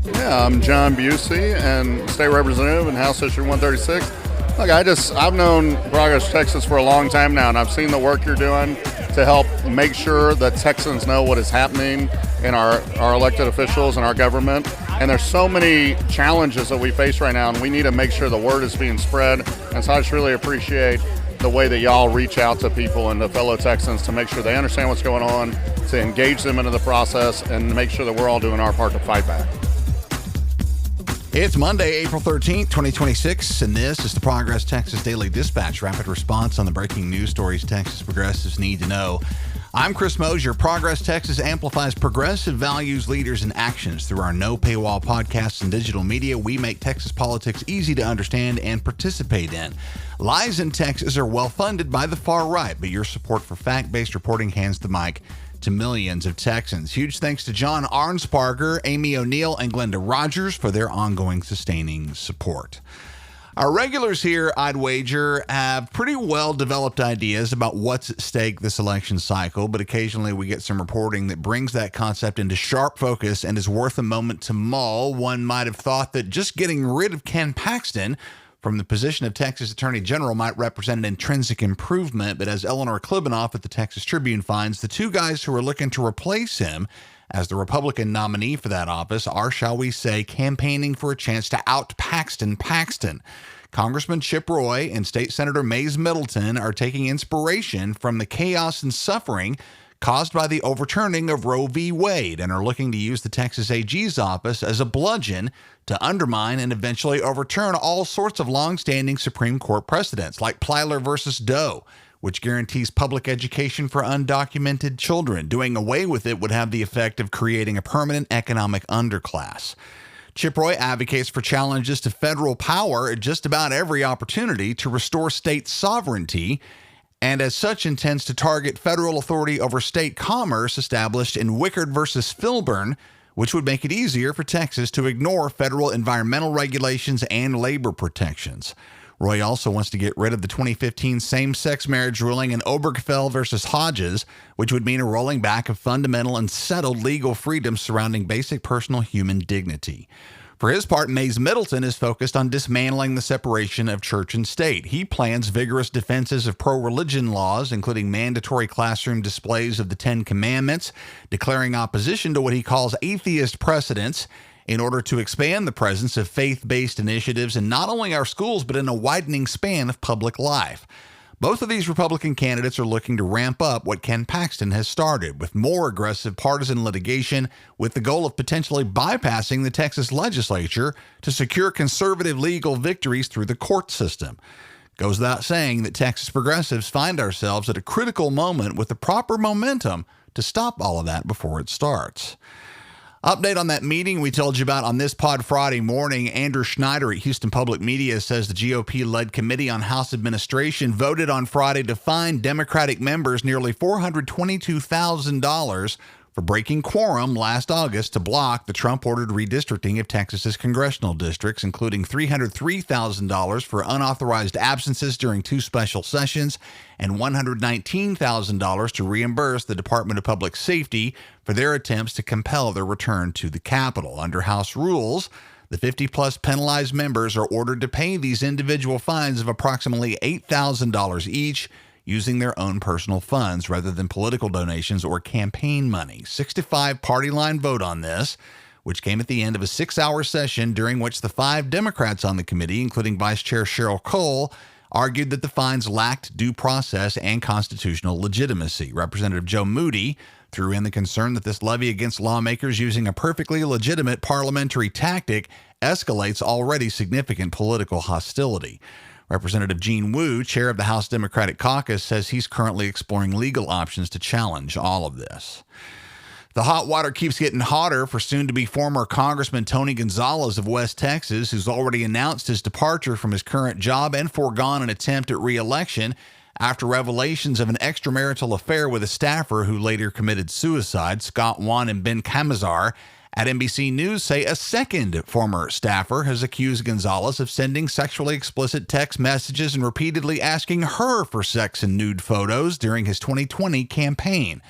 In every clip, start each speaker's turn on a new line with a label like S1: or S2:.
S1: Yeah, I'm John Busey and State Representative in House District 136. Look, I've known Progress Texas for a long time now, and I've seen the work you're doing to help make sure that Texans know what is happening in our elected officials and our government. And there's so many challenges that we face right now, and we need to make sure the word is being spread. And so I just really appreciate the way that y'all reach out to people and to fellow Texans to make sure they understand what's going on, to engage them into the process, and make sure that we're all doing our part to fight back.
S2: It's Monday, April 13th, 2026, and this is the Progress Texas Daily Dispatch, rapid response on the breaking news stories Texas progressives need to know. I'm Chris Mosier. Progress Texas amplifies progressive values, leaders, and actions. Through our no paywall podcasts and digital media, we make Texas politics easy to understand and participate in. Lies in Texas are well funded by the far right, but your support for fact-based reporting hands the mic to millions of Texans. Huge thanks to John Arnsparger, Amy O'Neill, and Glenda Rogers for their ongoing sustaining support. Our regulars here, I'd wager, have pretty well-developed ideas about what's at stake this election cycle, but occasionally we get some reporting that brings that concept into sharp focus and is worth a moment to mull. One might have thought that just getting rid of Ken Paxton from the position of Texas Attorney General might represent an intrinsic improvement, but as Eleanor Klibanoff at the Texas Tribune finds, the two guys who are looking to replace him as the Republican nominee for that office are, shall we say, campaigning for a chance to out Paxton. Congressman Chip Roy and State Senator Mays Middleton are taking inspiration from the chaos and suffering caused by the overturning of Roe v. Wade and are looking to use the Texas AG's office as a bludgeon to undermine and eventually overturn all sorts of longstanding Supreme Court precedents, like Plyler versus Doe, which guarantees public education for undocumented children. Doing away with it would have the effect of creating a permanent economic underclass. Chip Roy advocates for challenges to federal power at just about every opportunity to restore state sovereignty, and as such intends to target federal authority over state commerce established in Wickard versus Filburn, which would make it easier for Texas to ignore federal environmental regulations and labor protections. Roy also wants to get rid of the 2015 same-sex marriage ruling in Obergefell versus Hodges, which would mean a rolling back of fundamental and settled legal freedoms surrounding basic personal human dignity. For his part, Mays Middleton is focused on dismantling the separation of church and state. He plans vigorous defenses of pro-religion laws, including mandatory classroom displays of the Ten Commandments, declaring opposition to what he calls atheist precedents, in order to expand the presence of faith-based initiatives in not only our schools, but in a widening span of public life. Both of these Republican candidates are looking to ramp up what Ken Paxton has started, with more aggressive partisan litigation, with the goal of potentially bypassing the Texas legislature to secure conservative legal victories through the court system. Goes without saying that Texas progressives find ourselves at a critical moment with the proper momentum to stop all of that before it starts. Update on that meeting we told you about on this pod Friday morning. Andrew Schneider at Houston Public Media says the GOP-led Committee on House Administration voted on Friday to fine Democratic members nearly $422,000 for breaking quorum last August to block the Trump-ordered redistricting of Texas's congressional districts, including $303,000 for unauthorized absences during two special sessions and $119,000 to reimburse the Department of Public Safety for their attempts to compel their return to the Capitol. Under House rules, the 50-plus penalized members are ordered to pay these individual fines of approximately $8,000 each, using their own personal funds rather than political donations or campaign money. 6-5 party line vote on this, which came at the end of a 6-hour session during which the 5 Democrats on the committee, including Vice Chair Cheryl Cole, argued that the fines lacked due process and constitutional legitimacy. Representative Joe Moody threw in the concern that this levy against lawmakers using a perfectly legitimate parliamentary tactic escalates already significant political hostility. Representative Gene Wu, chair of the House Democratic Caucus, says he's currently exploring legal options to challenge all of this. The hot water keeps getting hotter for soon-to-be former Congressman Tony Gonzalez of West Texas, who's already announced his departure from his current job and foregone an attempt at re-election after revelations of an extramarital affair with a staffer who later committed suicide. Scott Wan and Ben Camazar at NBC News say a second former staffer has accused Gonzalez of sending sexually explicit text messages and repeatedly asking her for sex and nude photos during his 2020 campaign.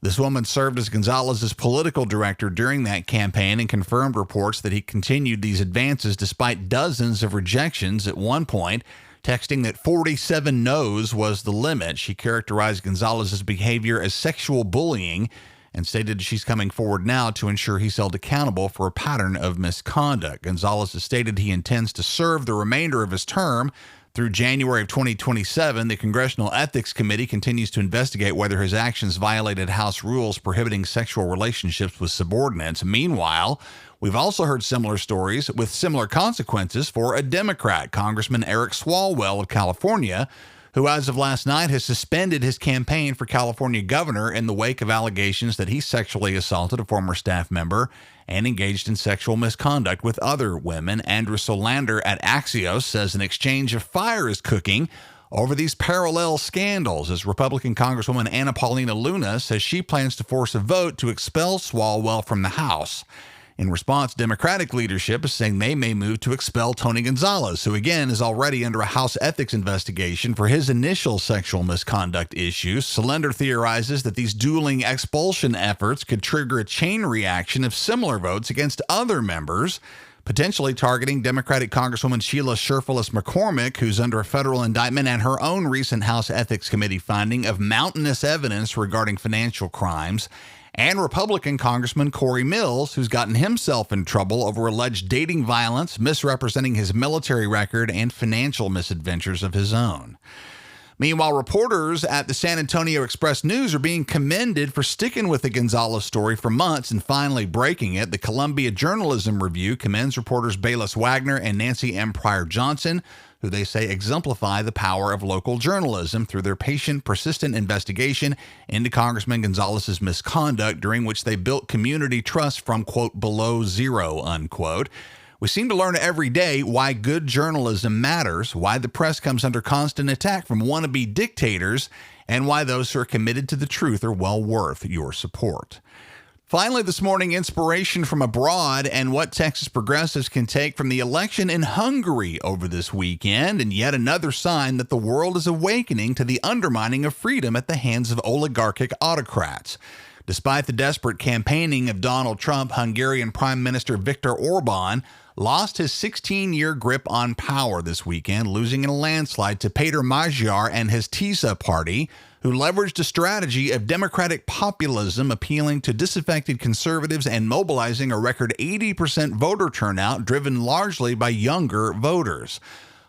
S2: This woman served as Gonzalez's political director during that campaign and confirmed reports that he continued these advances despite dozens of rejections. At one point, texting that 47 no's was the limit. She characterized Gonzalez's behavior as sexual bullying and stated she's coming forward now to ensure he's held accountable for a pattern of misconduct. Gonzalez has stated he intends to serve the remainder of his term through January of 2027. The Congressional Ethics Committee continues to investigate whether his actions violated House rules prohibiting sexual relationships with subordinates. Meanwhile, we've also heard similar stories with similar consequences for a Democrat, Congressman Eric Swalwell of California, who as of last night has suspended his campaign for California governor in the wake of allegations that he sexually assaulted a former staff member and engaged in sexual misconduct with other women. Andrew Solander at Axios says an exchange of fire is cooking over these parallel scandals, as Republican Congresswoman Anna Paulina Luna says she plans to force a vote to expel Swalwell from the House. In response, Democratic leadership is saying they may move to expel Tony Gonzalez, who again is already under a House ethics investigation for his initial sexual misconduct issues. Solander theorizes that these dueling expulsion efforts could trigger a chain reaction of similar votes against other members, potentially targeting Democratic Congresswoman Sheila Sherfilis McCormick, who's under a federal indictment, and her own recent House Ethics Committee finding of mountainous evidence regarding financial crimes, and Republican Congressman Corey Mills, who's gotten himself in trouble over alleged dating violence, misrepresenting his military record, and financial misadventures of his own. Meanwhile, reporters at the San Antonio Express-News are being commended for sticking with the Gonzalez story for months and finally breaking it. The Columbia Journalism Review commends reporters Bayless Wagner and Nancy M. Pryor-Johnson, who they say exemplify the power of local journalism through their patient, persistent investigation into Congressman Gonzalez's misconduct, during which they built community trust from, quote, below zero, unquote. We seem to learn every day why good journalism matters, why the press comes under constant attack from wannabe dictators, and why those who are committed to the truth are well worth your support. Finally, this morning, inspiration from abroad and what Texas progressives can take from the election in Hungary over this weekend, and yet another sign that the world is awakening to the undermining of freedom at the hands of oligarchic autocrats. Despite the desperate campaigning of Donald Trump, Hungarian Prime Minister Viktor Orban lost his 16-year grip on power this weekend, losing in a landslide to Péter Magyar and his TISA party, who leveraged a strategy of democratic populism, appealing to disaffected conservatives and mobilizing a record 80% voter turnout, driven largely by younger voters.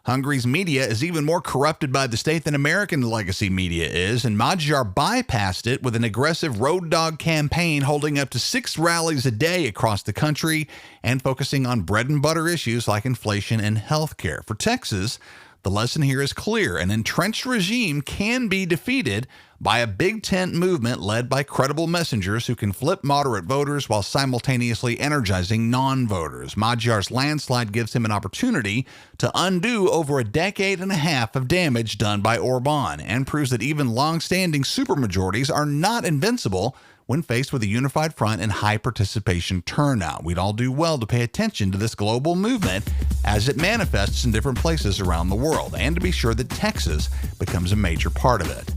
S2: Hungary's media is even more corrupted by the state than American legacy media is, and Magyar bypassed it with an aggressive road dog campaign holding up to 6 rallies a day across the country and focusing on bread and butter issues like inflation and health care. For Texas, the lesson here is clear. An entrenched regime can be defeated by a big tent movement led by credible messengers who can flip moderate voters while simultaneously energizing non-voters. Magyar's landslide gives him an opportunity to undo over a decade and a half of damage done by Orban, and proves that even long-standing supermajorities are not invincible when faced with a unified front and high participation turnout. We'd all do well to pay attention to this global movement as it manifests in different places around the world, and to be sure that Texas becomes a major part of it.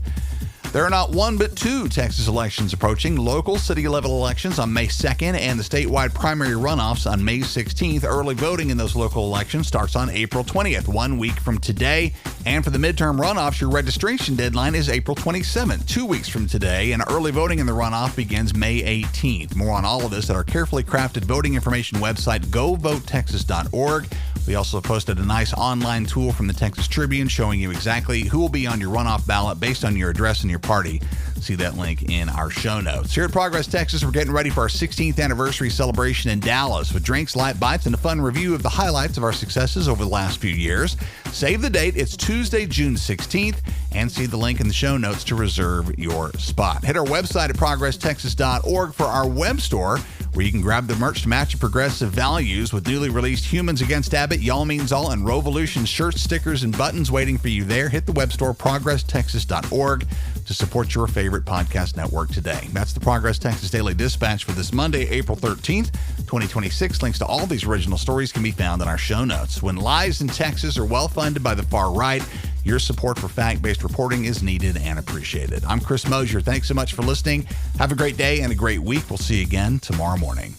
S2: There are not one but 2 Texas elections approaching: local city-level elections on May 2nd and the statewide primary runoffs on May 16th. Early voting in those local elections starts on April 20th, 1 week from today. And for the midterm runoffs, your registration deadline is April 27th, 2 weeks from today. And early voting in the runoff begins May 18th. More on all of this at our carefully crafted voting information website, govotexas.org. We also posted a nice online tool from the Texas Tribune showing you exactly who will be on your runoff ballot based on your address and your party. See that link in our show notes. Here at Progress Texas, we're getting ready for our 16th anniversary celebration in Dallas with drinks, light bites, and a fun review of the highlights of our successes over the last few years. Save the date. It's Tuesday, June 16th, and see the link in the show notes to reserve your spot. Hit our website at progresstexas.org for our web store, where you can grab the merch to match your progressive values with newly released Humans Against Abbott, Y'all Means All, and Revolution shirts, stickers, and buttons waiting for you there. Hit the web store, progresstexas.org, to support your favorite podcast network today. That's the Progress Texas Daily Dispatch for this Monday, April 13th, 2026. Links to all these original stories can be found in our show notes. When lies in Texas are well funded by the far right, Your support for fact-based reporting is needed and appreciated. I'm Chris Mosier. Thanks so much for listening. Have a great day and a great week. We'll see you again tomorrow morning.